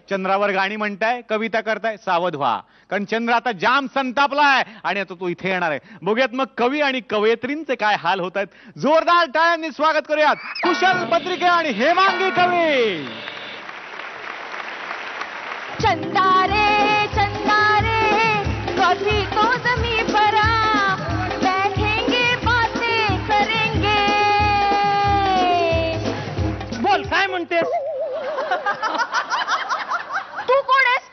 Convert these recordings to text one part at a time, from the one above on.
चंद्रावर गाणी म्हणताय, कविता करताय, सावध व्हा, कारण चंद्र आता जाम संतापलाय आणि आता तो इथे येणार आहे. बघूयात मग कवी आणि कवयित्रींचे काय हाल होत आहेत. जोरदार टाळ्यांनी स्वागत करूयात कुशल पत्रिके आणि हेमांगी कवी. चंदारे कभी तो जमी पर बैठेंगे बातें करेंगे. बोल काय म्हणतेस? तू कोण आहेस?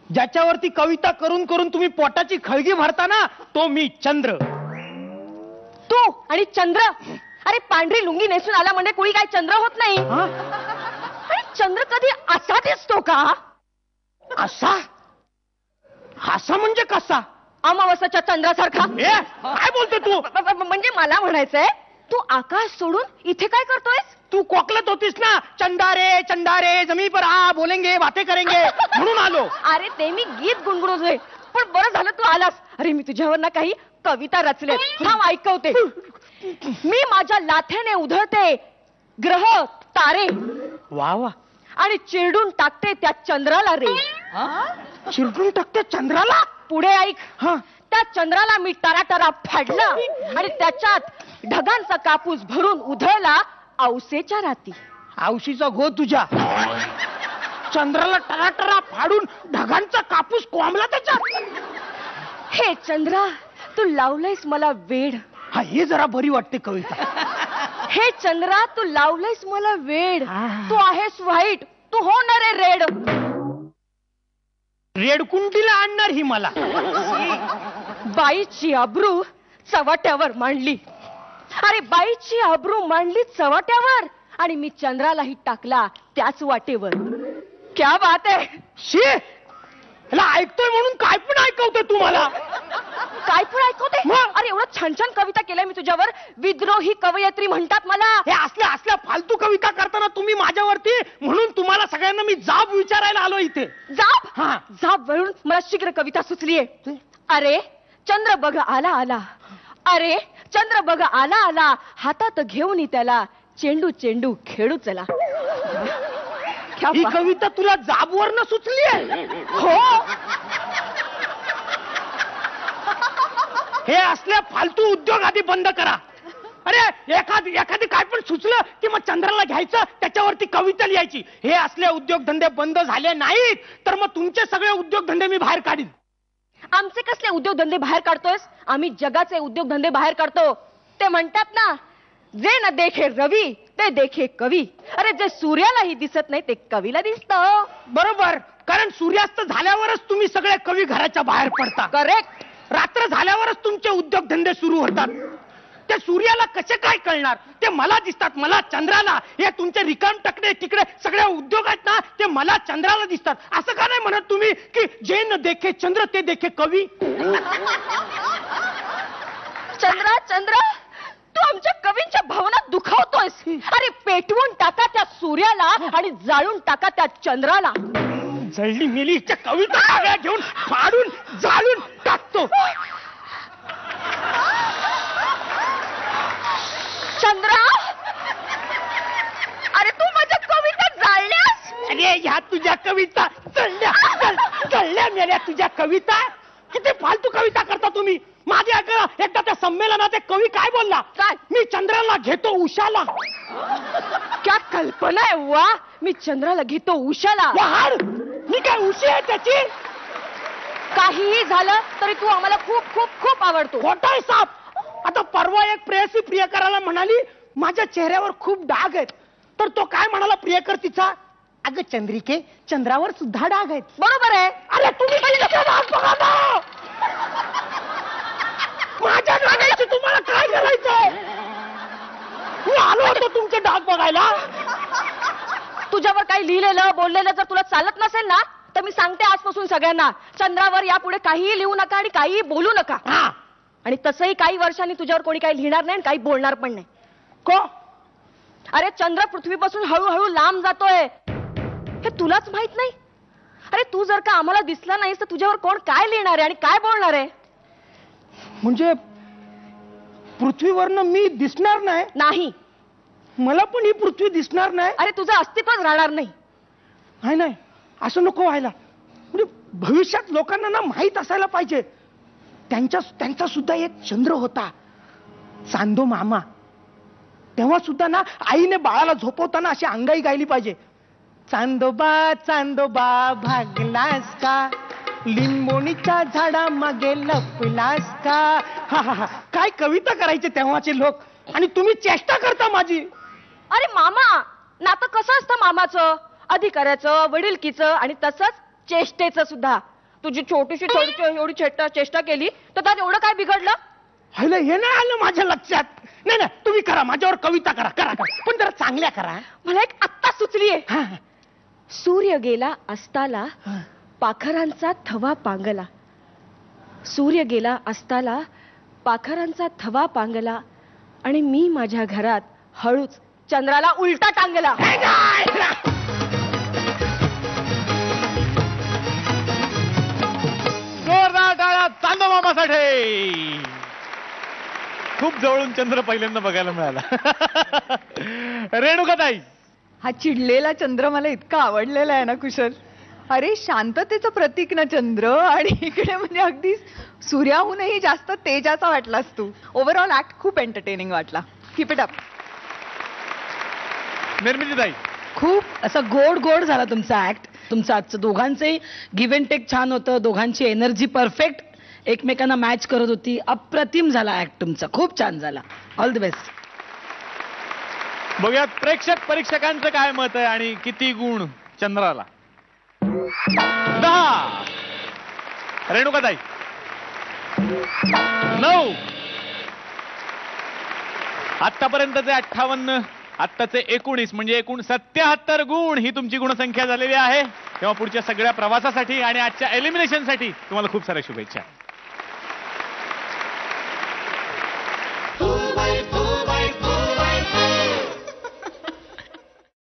ज्याच्यावरती कविता करून करून तुम्ही पोटाची खळगी भरता ना, तो मी चंद्र. तू आणि चंद्र? अरे पांढरी लुंगी नेसून आला म्हणजे कोणी काय चंद्र होत नाही. आणि चंद्र कधी असा दिसतो का? असा? असा म्हणजे कसा? अमावस्याच्या चंद्रासारखा. काय बोलतो तू? म्हणजे मला म्हणायचंय, तू आकाश सोडून इथे काय करतोयस? तू कोकलत होतीस ना, चंदारे जमी पर आ बोलेंगे बातें करेंगे, म्हणून आलो. अरे ते मी गीत गुणगुणतोय, पण बरं झालं तू आलास. अरे मी तुझ्यावर ना काही कविता रचले, थांब ऐकवते. मी माझ्या लाथेने उधळते ग्रह तारे, वा वा, आणि चिरडून टाकते त्या चंद्राला रे. चिरडून टाकते चंद्राला? पुढे ऐक. त्या चंद्राला मी टराटरा फाडलं आणि त्याच्यात ढगांचा कापूस भरून उधळला औसेच्या राती. औशीचा गो तुझ्या. चंद्राला टराटरा फाडून ढगांचा कापूस कोंबला त्याच्यात. हे चंद्रा, तू लावलंयस मला वेड. हा, हे जरा बरी वाटते कविता. हे चंद्रा, तू लावलंयस मला वेड. तू आहेस व्हाईट, तू होणार आहे रेड. रेडकुंडीला आणणार ही मला. बाईची अब्रू चव्हाट्यावर मांडली. अरे बाईची अब्रू मांडली चव्हाट्यावर, आणि मी चंद्रालाही टाकला त्याच वाटेवर. क्या बात आहे. शी, ह्याला ऐकतोय म्हणून काय पण ऐकवतोय तू मला. काय पण ऐकवते? अरे एवढं छान छान कविता केल्या मी तुझ्यावर. विद्रोही कवयित्री म्हणतात मला. हे असल्या फालतू कविता करताना तुम्ही माझ्यावरती, म्हणून तुम्हाला सगळ्यांना मी जाब विचारायला आलो इथे. जाब? हा, जाब वरून मला शीघ्र कविता सुचलीये. अरे चंद्र बघ आला आला, अरे चंद्र बघ आला आला, हातात घेऊन त्याला चेंडू चेंडू खेळू चला. ही कविता तुला जाबवरनं सुचली आहे? हो. हे असल्या फालतू उद्योग आधी बंद करा. अरे एखादी काय पण सुचलं की मग चंद्राला घ्यायचं, त्याच्यावरती कविता लिहायची. हे असले उद्योगधंदे बंद झाले नाहीत तर मग तुमचे सगळे उद्योगधंदे मी बाहेर काढीन. आमचे कसले उद्योगधंदे बाहेर काढतोयस? आम्ही जगाचे उद्योगधंदे बाहेर काढतो. ते म्हणतात ना, जे न देखे रवी ते देखे कवी. अरे जे सूर्यालाही दिसत नाही ते कवीला दिसतं. बरोबर, कारण सूर्यास्त झाल्यावरच तुम्ही सगळे कवी घराच्या बाहेर पडता. करेक्ट. रात्र झाल्यावरच तुमचे उद्योगधंदे सुरू होतात. ते सूर्याला कसे काय कळणार? ते मला दिसतात, मला चंद्राला. हे तुमचे रिकाम टकडे तिकडे सगळे उद्योग आहेत ना, ते मला चंद्राला दिसतात. असं का नाही म्हणत तुम्ही की जे न देखे चंद्र ते देखे कवी? चंद्रा, तू आमच्या कवींच्या भावना दुखावतोयस. अरे पेटवून टाका त्या सूर्याला आणि जाळून टाका त्या चंद्राला. जळली मेलीच्या कविता सगळ्या घेऊन फाडून जाळून टाकतो. चंद्रा, अरे तू माझ्या कविता जाळल्यास. अरे ह्या तुझ्या कविता जळल्या मेल्या. तुझ्या कविता किती फालतू कविता करता तुम्ही. माझ्या एकदा त्या संमेलनात एक कवी काय बोलला? काय? मी चंद्राला घेतो उषाला. क्या कल्पना आहे. वा, मी चंद्राला घेतो उषाला. वाढ, मी काय उशी आहे त्याची? काहीही झालं तरी तू आम्हाला खूप खूप खूप आवडतो. खोटाय साप. आता परवा एक प्रेयसी प्रियकराला म्हणाली, माझ्या चेहऱ्यावर खूप डाग आहेत. तर तो काय म्हणाला प्रियकर तिचा? अगं चंद्रिके, चंद्रावर सुद्धा डाग आहेत. बरोबर आहे. अरे तुम्ही कशाला डाग बघा ना. माझ्या डागाची तुम्हाला काय करायचंय? मी आलो होतो तुमचे डाग बघायला. तुझ्यावर काही लिहिलेलं बोललेलं जर तुला चालत नसेल ना, तर मी सांगते आजपासून सगळ्यांना, चंद्रावर यापुढे काहीही लिहू नका आणि काहीही बोलू नका. आणि तसंही काही वर्षांनी तुझ्यावर कोणी काही लिहिणार नाही आणि काही बोलणार पण नाही. को? अरे चंद्र पृथ्वीपासून हळूहळू लांब जातोय, हे तुलाच माहित नाही. अरे तू जर का आम्हाला दिसला नाहीस तर तुझ्यावर कोण काय लिहिणार आहे आणि काय बोलणार आहे? म्हणजे पृथ्वीवरनं मी दिसणार नाही? नाही. मला पण ही पृथ्वी दिसणार नाही. अरे तुझं अस्तित्वच राहणार नाही. नाही. असं नको व्हायला. म्हणजे भविष्यात लोकांना ना माहीत असायला पाहिजे त्यांचा सुद्धा एक चंद्र होता, चांदो मामा. तेव्हा सुद्धा ना आईने बाळाला झोपवताना अशी अंगाई गायली पाहिजे. चांदोबा चांदोबा भागलास का, लिंबोणीच्या झाडा मागे लपलास का. हा हा हा, काय कविता करायचे तेव्हाचे लोक, आणि तुम्ही चेष्टा करता माझी. अरे मामा, नातं कसं असतं मामाचं? अधिकाऱ्याचं, वडिलकीचं आणि तसंच चेष्टेचं सुद्धा. तुझी छोटीशी एवढी चेष्टा केली तर त्यात एवढं काय बिघडलं? हे नाही आलं माझ्या लक्षात. नाही नाही, तुम्ही करा, माझ्यावर कविता करा, करा पण जरा चांगल्या करा. मला एक आत्ता सुचलीये. हा, सूर्य गेला अस्ताला, पाखरांचा थवा पांगला. सूर्य गेला अस्ताला, पाखरांचा थवा पांगला, आणि मी माझ्या घरात हळूच चंद्राला उलटा टांगला. जोरदार टाळ्या चांदो मामासाठी. खूप जवळून चंद्र पहिल्यांदा बघायला मिळाला. रेणुकाताई, हा चिडलेला चंद्र मला इतका आवडलेला आहे ना कुशल. अरे शांततेचं प्रतीक ना चंद्र, आणि इकडे म्हणजे अगदी सूर्याहूनही जास्त तेजाचा वाटलास तू. ओव्हरऑल ऍक्ट खूप एंटरटेनिंग वाटला. Keep it up. निर्मितीताई, खूप असा गोड गोड झाला तुमचा ऍक्ट. तुमचं आजचं दोघांचंही गिव्ह अँड टेक छान होतं. दोघांची एनर्जी परफेक्ट एकमेकांना मॅच करत होती. अप्रतिम झाला ऍक्ट तुमचा, खूप छान झाला. All the best. बघूयात परीक्षकांचं काय मत आहे आणि किती गुण चंद्राला. 10. रेणुकाताई 9. आतापर्यंतचे 58, आत्ताचे 19, म्हणजे एकूण 77 गुण ही तुमची गुणसंख्या झालेली आहे. तेव्हा पुढच्या सगळ्या प्रवासासाठी आणि आजच्या एलिमिनेशनसाठी तुम्हाला खूप साऱ्या शुभेच्छा.